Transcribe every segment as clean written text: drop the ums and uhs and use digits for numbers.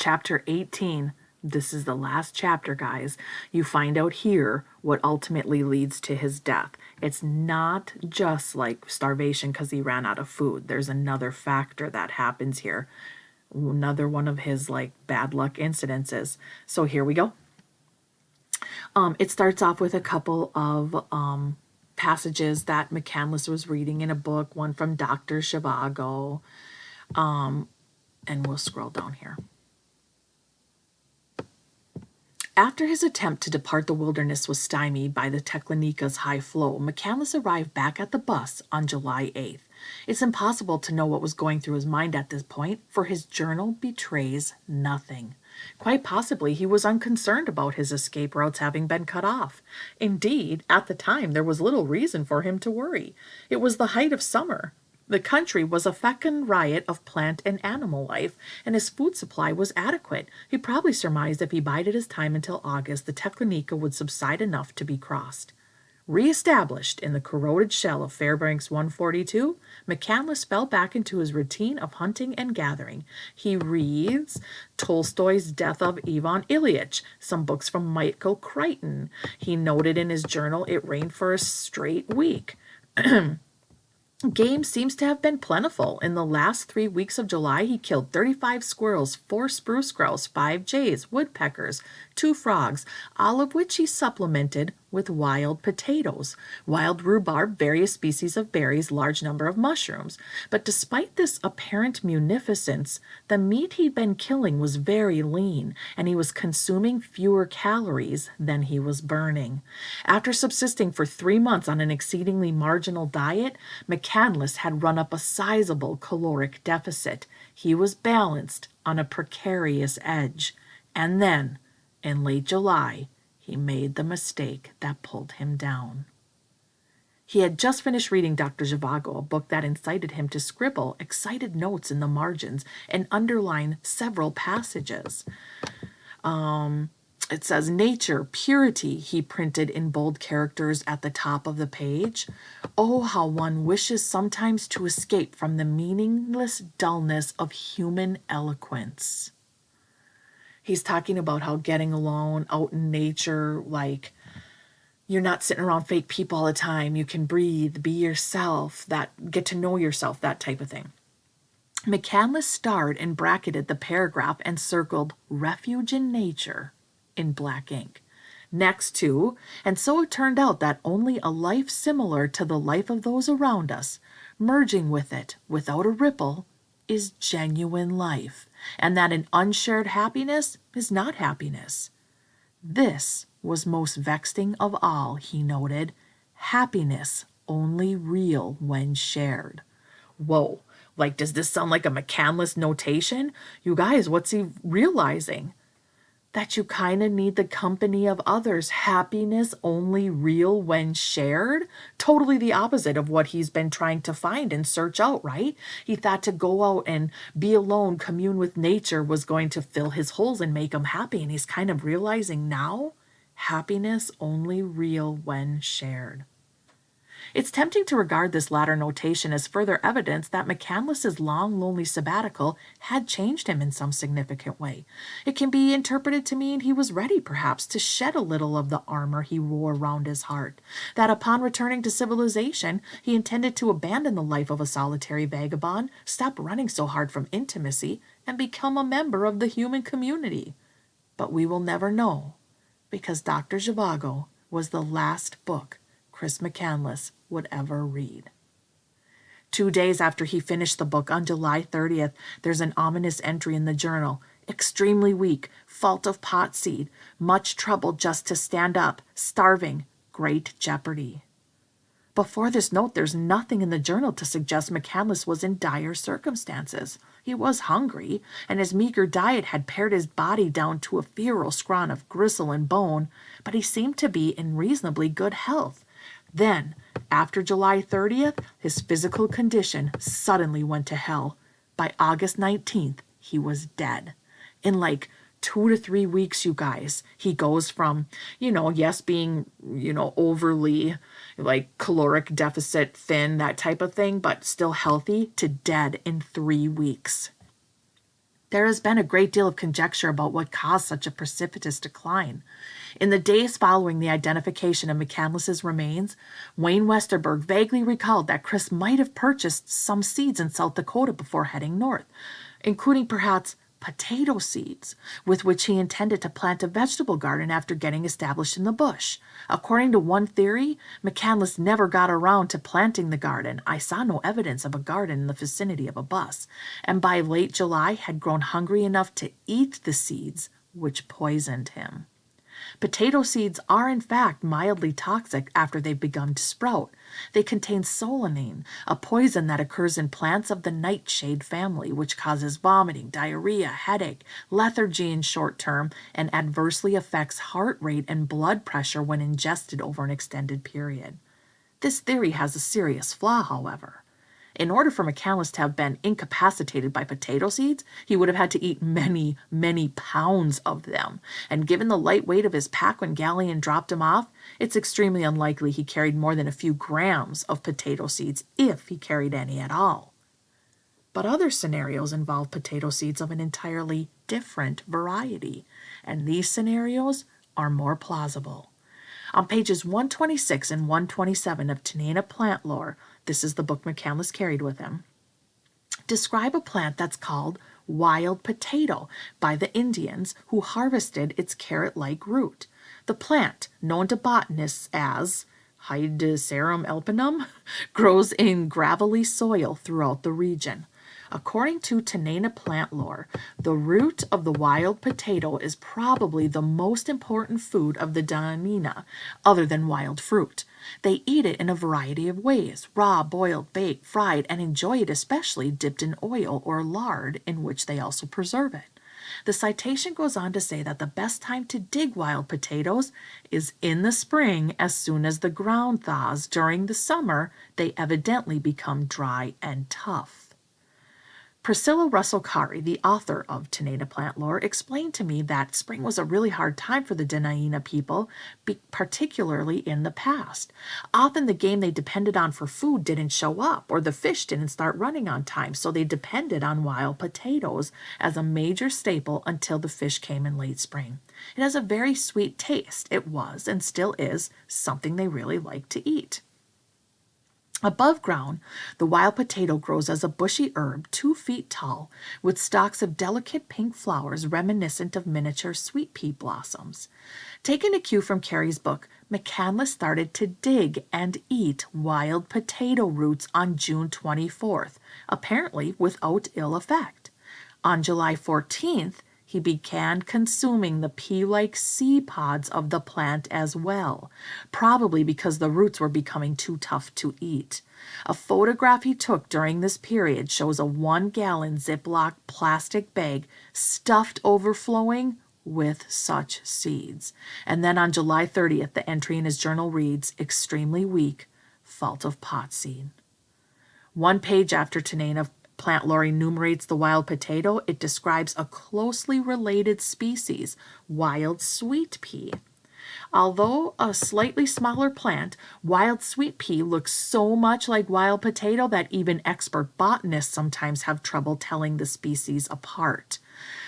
chapter 18. This is the last chapter, guys. You find out here what ultimately leads to his death. It's not just like starvation because he ran out of food. There's another factor that happens here. Another one of his like bad luck incidences. So here we go. It starts off with a couple of passages that McCandless was reading in a book, one from Dr. Zhivago, and we'll scroll down here. After his attempt to depart the wilderness was stymied by the Teklenika's high flow, McCandless arrived back at the bus on July 8th. It's impossible to know what was going through his mind at this point, for his journal betrays nothing. Quite possibly he was unconcerned about his escape routes having been cut off. Indeed, at the time there was little reason for him to worry. It was the height of summer. The country was a fecund riot of plant and animal life, and his food supply was adequate. He probably surmised if he bided his time until August, the Teklenika would subside enough to be crossed. Re-established in the corroded shell of Fairbanks 142, McCandless fell back into his routine of hunting and gathering. He reads Tolstoy's Death of Ivan Ilyich, some books from Michael Crichton. He noted in his journal it rained for a straight week. Game seems to have been plentiful. In the last 3 weeks of July, he killed 35 squirrels, 4 spruce grouse, 5 jays, woodpeckers, 2 frogs, all of which he supplemented with wild potatoes, wild rhubarb, various species of berries, large number of mushrooms. But despite this apparent munificence, the meat he'd been killing was very lean, and he was consuming fewer calories than he was burning. After subsisting for 3 months on an exceedingly marginal diet, McCandless had run up a sizable caloric deficit. He was balanced on a precarious edge. And then, in late July, he made the mistake that pulled him down. He had just finished reading Dr. Zhivago, a book that incited him to scribble excited notes in the margins and underline several passages. It says, nature, purity, he printed in bold characters at the top of the page. Oh, how one wishes sometimes to escape from the meaningless dullness of human eloquence. He's talking about how getting alone out in nature, like you're not sitting around fake people all the time. You can breathe, be yourself, that get to know yourself, that type of thing. McCandless starred and bracketed the paragraph and circled refuge in nature in black ink. Next to, and so it turned out that only a life similar to the life of those around us, merging with it without a ripple, is genuine life, and that an unshared happiness is not happiness. This was most vexing of all, he noted. Happiness only real when shared. Whoa, like, does this sound like a McCandless notation? You guys, what's he realizing? That you kind of need the company of others. Happiness only real when shared? Totally the opposite of what he's been trying to find and search out, right? He thought to go out and be alone, commune with nature was going to fill his holes and make him happy. And he's kind of realizing now, happiness only real when shared. It's tempting to regard this latter notation as further evidence that McCandless's long, lonely sabbatical had changed him in some significant way. It can be interpreted to mean he was ready, perhaps, to shed a little of the armor he wore round his heart, that upon returning to civilization, he intended to abandon the life of a solitary vagabond, stop running so hard from intimacy, and become a member of the human community. But we will never know, because Dr. Zhivago was the last book Chris McCandless would ever read. 2 days after he finished the book, on July 30th, there's an ominous entry in the journal. Extremely weak, fault of pot seed, much trouble just to stand up, starving, great jeopardy. Before this note, there's nothing in the journal to suggest McCandless was in dire circumstances. He was hungry, and his meager diet had pared his body down to a feral scrawn of gristle and bone, but he seemed to be in reasonably good health. Then, after July 30th, his physical condition suddenly went to hell. By August 19th, he was dead. In like 2 to 3 weeks, you guys, he goes from, yes, being, overly like caloric deficit, thin, that type of thing, but still healthy, to dead in 3 weeks. There has been a great deal of conjecture about what caused such a precipitous decline. In the days following the identification of McCandless's remains, Wayne Westerberg vaguely recalled that Chris might have purchased some seeds in South Dakota before heading north, including perhaps potato seeds, with which he intended to plant a vegetable garden after getting established in the bush. According to one theory, McCandless never got around to planting the garden. I saw no evidence of a garden in the vicinity of a bus, and by late July had grown hungry enough to eat the seeds, which poisoned him. Potato seeds are in fact mildly toxic after they've begun to sprout. They contain solanine, a poison that occurs in plants of the nightshade family, which causes vomiting, diarrhea, headache, lethargy in short term, and adversely affects heart rate and blood pressure when ingested over an extended period. This theory has a serious flaw, however. In order for McCandless to have been incapacitated by potato seeds, he would have had to eat many, many pounds of them. And given the light weight of his pack when Gallion dropped him off, it's extremely unlikely he carried more than a few grams of potato seeds, if he carried any at all. But other scenarios involve potato seeds of an entirely different variety, and these scenarios are more plausible. On pages 126 and 127 of Tenaya Plant Lore, this is the book McCandless carried with him, describe a plant that's called wild potato by the Indians who harvested its carrot-like root. The plant, known to botanists as Hydacerum alpinum, grows in gravelly soil throughout the region. According to Tenaya Plant Lore, the root of the wild potato is probably the most important food of the Dena'ina, other than wild fruit. They eat it in a variety of ways: raw, boiled, baked, fried, and enjoy it especially dipped in oil or lard, in which they also preserve it. The citation goes on to say that the best time to dig wild potatoes is in the spring, as soon as the ground thaws. During the summer, they evidently become dry and tough. Priscilla Russell Kari, the author of Tenaya Plant Lore, explained to me that spring was a really hard time for the Dena'ina people, particularly in the past. Often the game they depended on for food didn't show up, or the fish didn't start running on time, so they depended on wild potatoes as a major staple until the fish came in late spring. It has a very sweet taste. It was, and still is, something they really liked to eat. Above ground, the wild potato grows as a bushy herb 2 feet tall, with stalks of delicate pink flowers reminiscent of miniature sweet pea blossoms. Taking a cue from Carey's book, McCandless started to dig and eat wild potato roots on June 24th, apparently without ill effect. On July 14th, he began consuming the pea-like seed pods of the plant as well, probably because the roots were becoming too tough to eat. A photograph he took during this period shows a 1-gallon Ziploc plastic bag stuffed overflowing with such seeds. And then on July 30th, the entry in his journal reads, "Extremely weak, fault of pot seed." One page after Tenaya Plant Lore enumerates the wild potato, it describes a closely related species, wild sweet pea. Although a slightly smaller plant, wild sweet pea looks so much like wild potato that even expert botanists sometimes have trouble telling the species apart.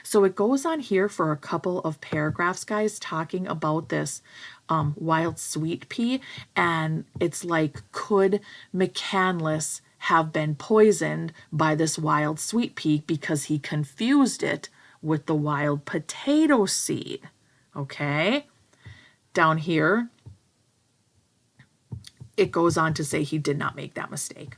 So it goes on here for a couple of paragraphs, guys, talking about this wild sweet pea, and it's like, could McCandless have been poisoned by this wild sweet pea because he confused it with the wild potato seed? Okay, down here it goes on to say he did not make that mistake.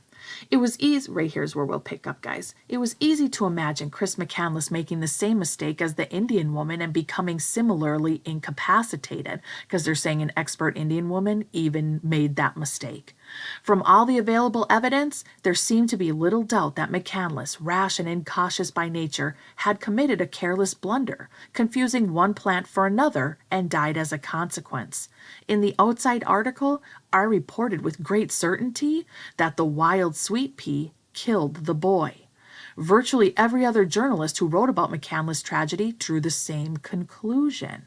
It was easy, right here's where we'll pick up, guys. It was easy to imagine Chris McCandless making the same mistake as the Indian woman and becoming similarly incapacitated, because they're saying an expert Indian woman even made that mistake. From all the available evidence, there seemed to be little doubt that McCandless, rash and incautious by nature, had committed a careless blunder, confusing one plant for another, and died as a consequence. In the outside article, I reported with great certainty that the wild sweet pea killed the boy. Virtually every other journalist who wrote about McCandless' tragedy drew the same conclusion.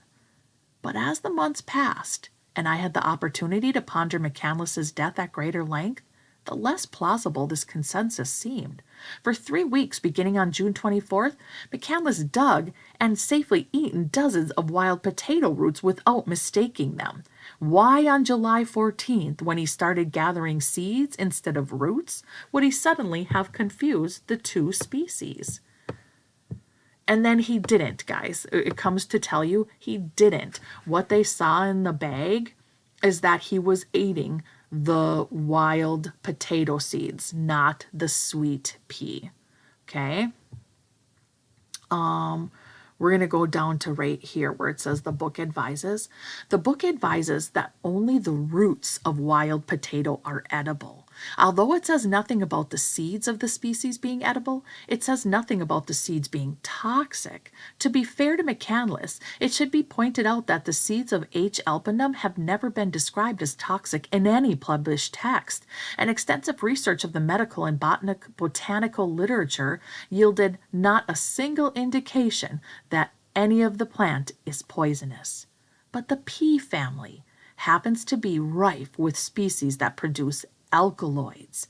But as the months passed, and I had the opportunity to ponder McCandless's death at greater length, the less plausible this consensus seemed. For 3 weeks, beginning on June 24th, McCandless dug and safely eaten dozens of wild potato roots without mistaking them. Why on July 14th, when he started gathering seeds instead of roots, would he suddenly have confused the two species? And then he didn't, guys. It comes to tell you he didn't. What they saw in the bag is that he was eating the wild potato seeds, not the sweet pea. Okay? We're going to go down to right here where it says the book advises. The book advises that only the roots of wild potato are edible. Although it says nothing about the seeds of the species being edible, it says nothing about the seeds being toxic. To be fair to McCandless, it should be pointed out that the seeds of H. alpinum have never been described as toxic in any published text, and extensive research of the medical and botanical literature yielded not a single indication that any of the plant is poisonous. But the pea family happens to be rife with species that produce alkaloids,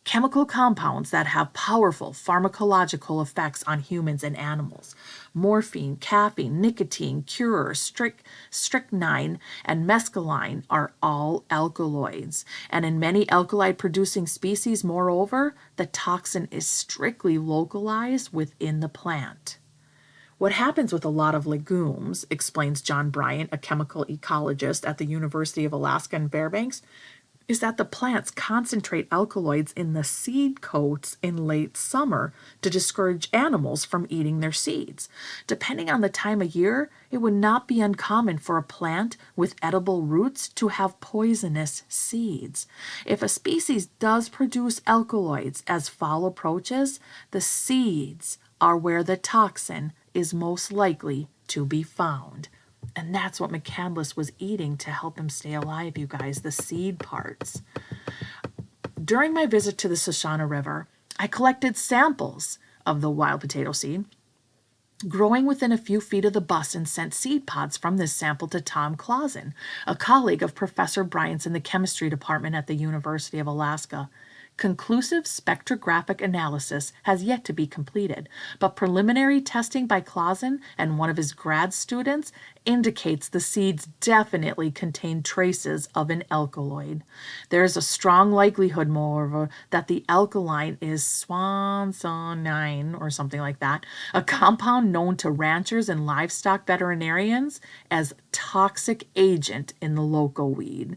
chemical compounds that have powerful pharmacological effects on humans and animals. Morphine, caffeine, nicotine, curare, strychnine, and mescaline are all alkaloids. And in many alkaloid-producing species, moreover, the toxin is strictly localized within the plant. What happens with a lot of legumes, explains John Bryant, a chemical ecologist at the University of Alaska in Fairbanks, is that the plants concentrate alkaloids in the seed coats in late summer to discourage animals from eating their seeds. Depending on the time of year, it would not be uncommon for a plant with edible roots to have poisonous seeds. If a species does produce alkaloids as fall approaches, the seeds are where the toxin is most likely to be found. And that's what McCandless was eating to help him stay alive, you guys, the seed parts. During my visit to the Shoshana River, I collected samples of the wild potato seed growing within a few feet of the bus and sent seed pods from this sample to Tom Clausen, a colleague of Professor Bryant's in the chemistry department at the University of Alaska. Conclusive spectrographic analysis has yet to be completed, but preliminary testing by Clausen and one of his grad students indicates the seeds definitely contain traces of an alkaloid. There is a strong likelihood, moreover, that the alkaline is swansonine or something like that, a compound known to ranchers and livestock veterinarians as toxic agent in the loco weed.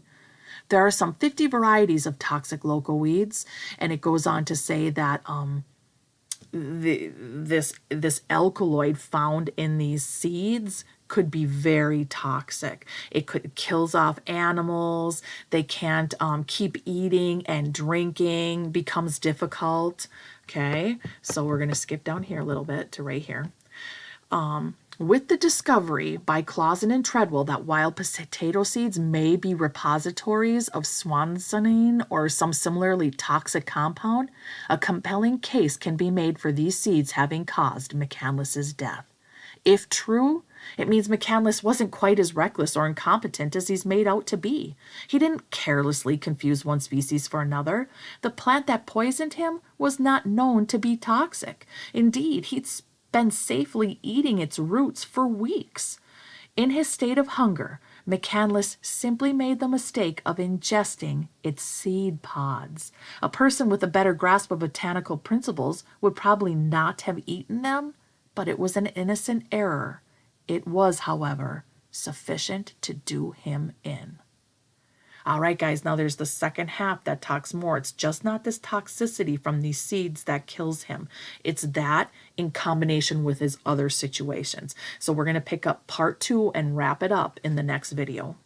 There are some 50 varieties of toxic loco weeds, and it goes on to say that this alkaloid found in these seeds could be very toxic. It kills off animals. They can't keep eating and drinking, becomes difficult. Okay, so we're going to skip down here a little bit to right here. With the discovery by Clausen and Treadwell that wild potato seeds may be repositories of swansonine or some similarly toxic compound, a compelling case can be made for these seeds having caused McCandless's death. If true, it means McCandless wasn't quite as reckless or incompetent as he's made out to be. He didn't carelessly confuse one species for another. The plant that poisoned him was not known to be toxic. Indeed, he'd been safely eating its roots for weeks. In his state of hunger, McCandless simply made the mistake of ingesting its seed pods. A person with a better grasp of botanical principles would probably not have eaten them, but it was an innocent error. It was, however, sufficient to do him in. All right, guys, now there's the second half that talks more. It's just not this toxicity from these seeds that kills him. It's that in combination with his other situations. So we're going to pick up part 2 and wrap it up in the next video.